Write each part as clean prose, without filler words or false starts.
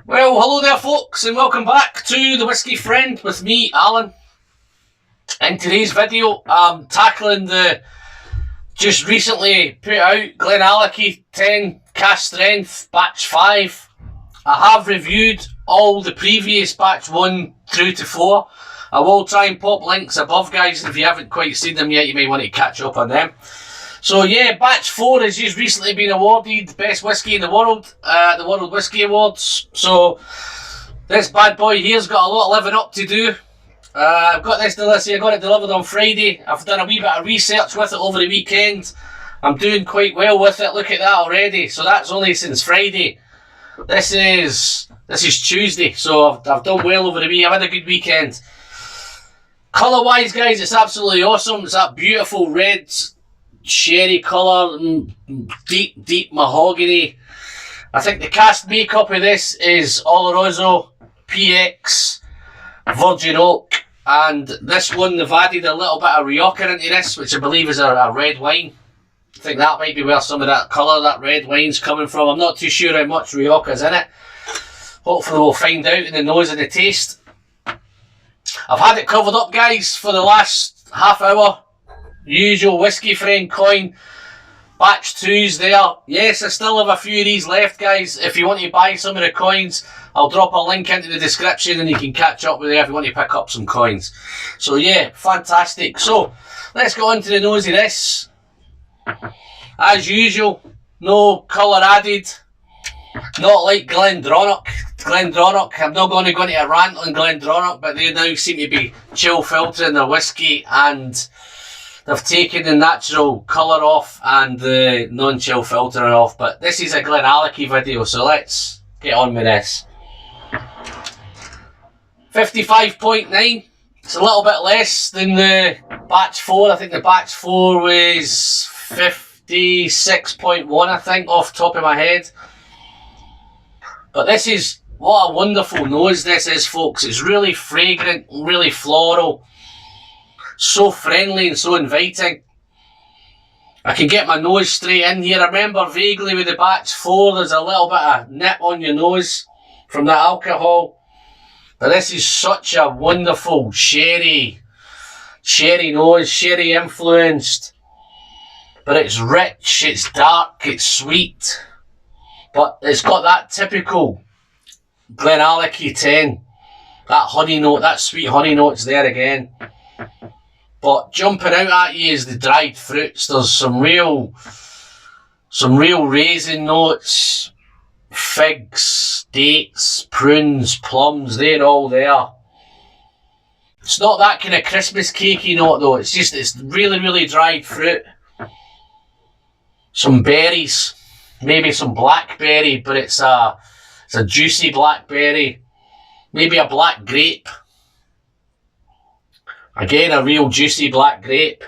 Well, hello there folks, and welcome back to The Whisky Friend with me, Alan. In today's video, I'm tackling the just recently put out Glenallachie 10 Cask Strength Batch 5. I have reviewed all the previous Batch 1 through to 4. I will try and pop links above, guys, and if you haven't quite seen them yet, you may want to catch up on them. So yeah, Batch 4 has just recently been awarded Best Whisky in the World at the World Whisky Awards. So this bad boy here's got a lot of living up to do. I've got this delivery, I got it delivered on Friday. I've done a wee bit of research with it over the weekend. I'm doing quite well with it, look at that already. So that's only since Friday. This is Tuesday, so I've done well over the week. I've had a good weekend. Colour wise, guys, it's absolutely awesome. It's that beautiful red cherry colour, deep mahogany. I think the cask makeup of this is Oloroso, PX, Virgin Oak, and this one they've added a little bit of Rioja into this, which I believe is a red wine. I think that might be where some of that colour, that red wine's coming from. I'm not too sure how much Rioja's in it. Hopefully we'll find out in the nose and the taste. I've had it covered up, guys, for the last half hour. Usual Whisky Friend coin. Batch 2's there. Yes, I still have a few of these left, guys. If you want to buy some of the coins, I'll drop a link into the description and you can catch up with there if you want to pick up some coins. So yeah, fantastic. So, let's go on to the nose of this. As usual, no colour added. Not like Glendronach. I'm not going to go into a rant on Glendronach, but they now seem to be chill filtering their whisky and they've taken the natural colour off and the non-chill filtering off. But this is a Glenallachie video, so let's get on with this. 55.9. It's a little bit less than the Batch 4. I think the Batch 4 was 56.1, I think, off the top of my head. But this is, what a wonderful nose this is, folks. It's really fragrant, really floral. So friendly and so inviting. I can get my nose straight in here. I remember vaguely with the Batch 4, there's a little bit of nip on your nose from the alcohol. But this is such a wonderful sherry nose, sherry influenced. But it's rich, it's dark, it's sweet. But it's got that typical Glenallachie 10. That honey note, that sweet honey note's there again. But jumping out at you is the dried fruits. There's some real raisin notes, figs, dates, prunes, plums, they're all there. It's not that kind of Christmas cakey note though, it's really dried fruit. Some berries, maybe some blackberry, but it's a juicy blackberry. Maybe a black grape. Again, a real juicy black grape.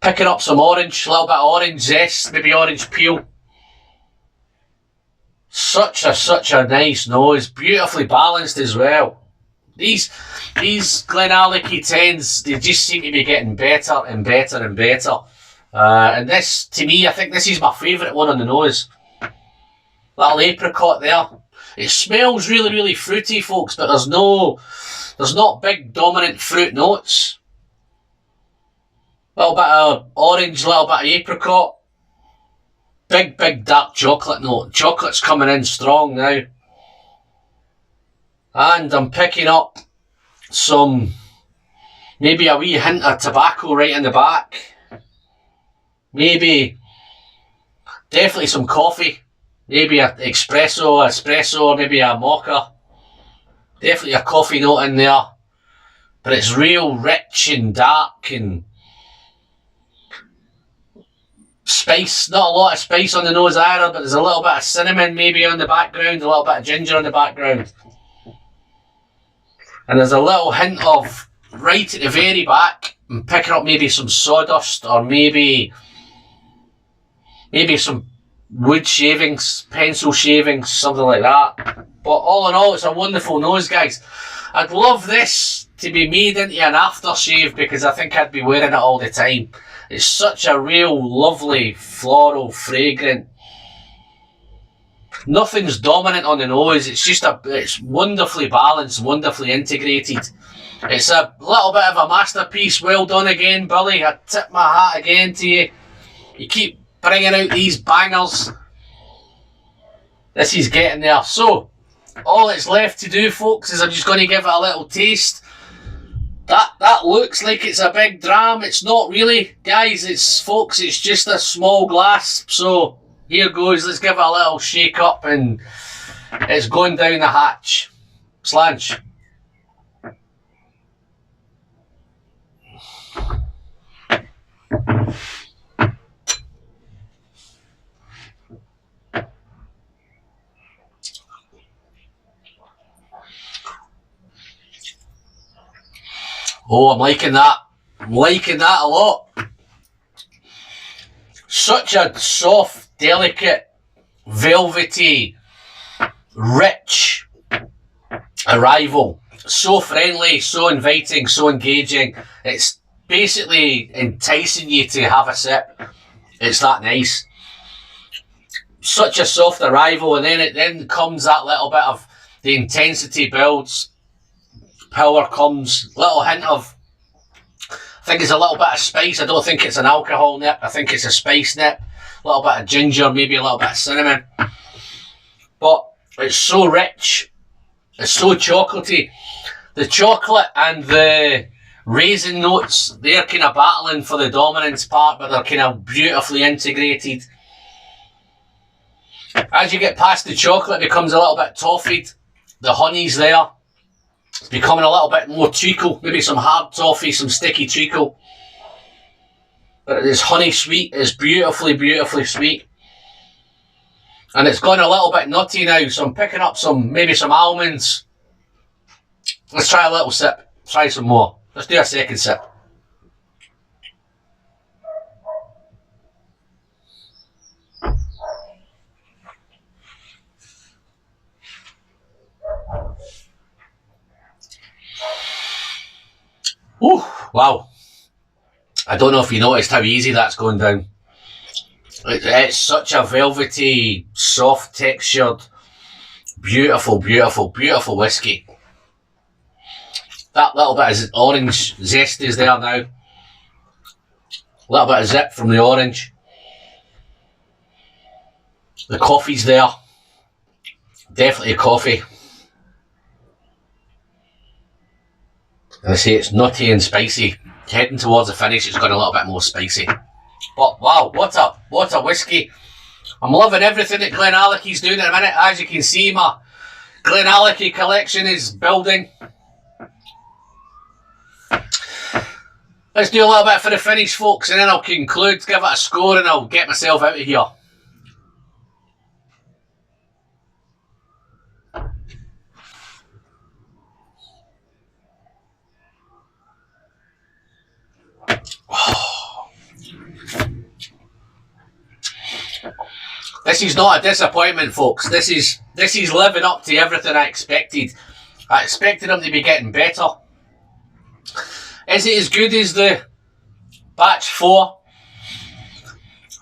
Picking up some orange, a little bit of orange zest, maybe orange peel. Such a nice nose, beautifully balanced as well. These Glenallachie 10s, they just seem to be getting better and better and better. And this, to me, I think this is my favourite one on the nose. Little apricot there. It smells really fruity, folks, but there's not big dominant fruit notes. Little bit of orange, little bit of apricot. Big dark chocolate note. Chocolate's coming in strong now. And I'm picking up maybe a wee hint of tobacco right in the back. Definitely some coffee. Maybe an espresso, or maybe a mocha. Definitely a coffee note in there. But it's real rich and dark and spice. Not a lot of spice on the nose either, but there's a little bit of cinnamon maybe on the background, a little bit of ginger on the background. And there's a little hint of, right at the very back, I'm picking up maybe some sawdust or maybe some wood shavings, pencil shavings, something like that. But all in all, it's a wonderful nose, guys. I'd love this to be made into an aftershave because I think I'd be wearing it all the time. It's such a real lovely, floral, fragrant Nothing's dominant on the nose. It's just it's wonderfully balanced, wonderfully integrated. It's a little bit of a masterpiece. Well done again, Billy. I tip my hat again to you. You keep bringing out these bangers. This is getting there. So, all it's left to do, folks, is I'm just going to give it a little taste. That looks like it's a big dram. It's not really, guys. It's just a small glass. So here goes. Let's give it a little shake up, and it's going down the hatch. Slanch. Oh, I'm liking that. I'm liking that a lot. Such a soft, delicate, velvety, rich arrival. So friendly, so inviting, so engaging. It's basically enticing you to have a sip. It's that nice. Such a soft arrival, and then comes that little bit of the intensity builds. Power comes, little hint of, I think it's a little bit of spice. I don't think it's an alcohol nip. I think it's a spice nip. A little bit of ginger, maybe a little bit of cinnamon. But it's so rich. It's so chocolatey. The chocolate and the raisin notes, they're kind of battling for the dominance part, but they're kind of beautifully integrated. As you get past the chocolate, it becomes a little bit toffeed. The honey's there. It's becoming a little bit more treacle, maybe some hard toffee, some sticky treacle. But it's honey sweet, it's beautifully, beautifully sweet. And it's gone a little bit nutty now, so I'm picking up maybe some almonds. Let's try a little sip, try some more. Let's do a second sip. Ooh, wow. I don't know if you noticed how easy that's going down. It's such a velvety, soft textured, beautiful, beautiful, beautiful whiskey. That little bit of orange zest is there now. A little bit of zip from the orange. The coffee's there. Definitely a coffee. And I say it's nutty and spicy. Heading towards the finish, it's got a little bit more spicy. But wow, what a whiskey. I'm loving everything that Glenallachie's doing at the minute. As you can see, my Glenallachie collection is building. Let's do a little bit for the finish, folks, and then I'll conclude, give it a score, and I'll get myself out of here. This is not a disappointment, folks. This is living up to everything I expected. I expected them to be getting better. Is it as good as the batch 4?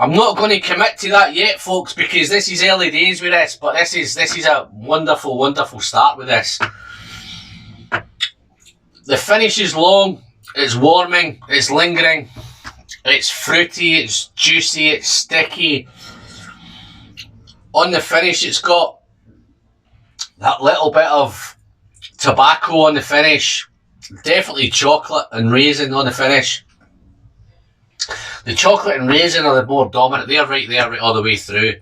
I'm not going to commit to that yet, folks, because this is early days with this, but this is a wonderful, wonderful start with this. The finish is long, it's warming, it's lingering, it's fruity, it's juicy, it's sticky. On the finish, it's got that little bit of tobacco on the finish. Definitely chocolate and raisin on the finish. The chocolate and raisin are the more dominant. They're right there right all the way through.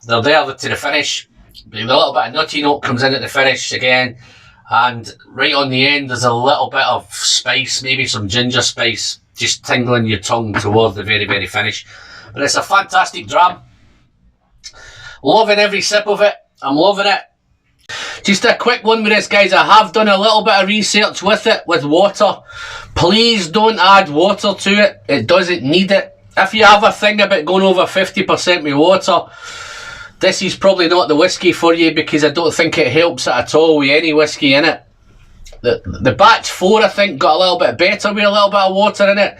They're there to the finish. A little bit of nutty note comes in at the finish again. And right on the end, there's a little bit of spice, maybe some ginger spice, just tingling your tongue towards the very, very finish. But it's a fantastic dram. Loving every sip of it. I'm loving it. Just a quick one with this, guys. I have done a little bit of research with it, with water. Please don't add water to it. It doesn't need it. If you have a thing about going over 50% with water, this is probably not the whiskey for you, because I don't think it helps it at all with any whiskey in it. The batch 4, I think, got a little bit better with a little bit of water in it.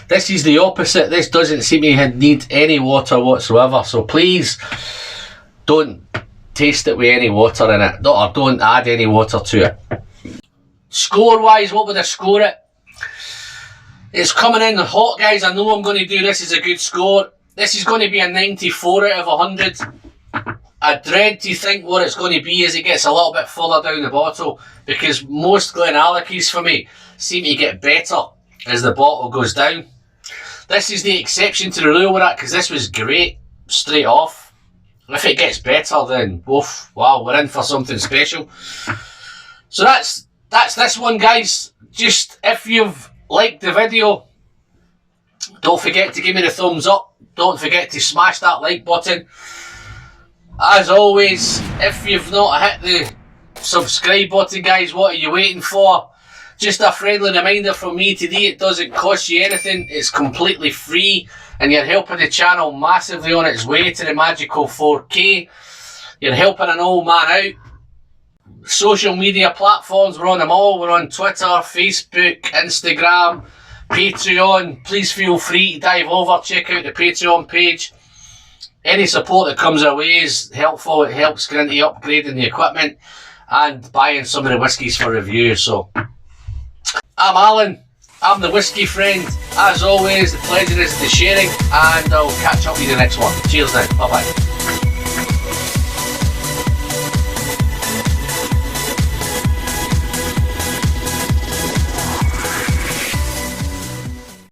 This is the opposite. This doesn't seem to need any water whatsoever. So please, don't taste it with any water in it, or don't add any water to it. Score wise, what would I score it? It's coming in hot, guys. I know I'm going to do this as a good score. This is going to be a 94 out of 100. I dread to think what it's going to be as it gets a little bit further down the bottle, because most Glenallachies for me seem to get better as the bottle goes down. This is the exception to the rule with that, because this was great straight off. If it gets better, then woof, wow, we're in for something special. So that's this one, guys. Just if you've liked the video, don't forget to give me the thumbs up. Don't forget to smash that like button. As always, if you've not hit the subscribe button, guys, what are you waiting for? Just a friendly reminder from me today, it doesn't cost you anything, it's completely free, and you're helping the channel massively on its way to the magical 4K. You're helping an old man out. Social media platforms, we're on them all. We're on Twitter, Facebook, Instagram, Patreon. Please feel free to dive over, check out the Patreon page. Any support that comes our way is helpful. It helps get into upgrading the equipment and buying some of the whiskies for review. So, I'm Alan. I'm the whiskey friend. As always, the pleasure is the sharing, and I'll catch up with you in the next one. Cheers now. Bye bye.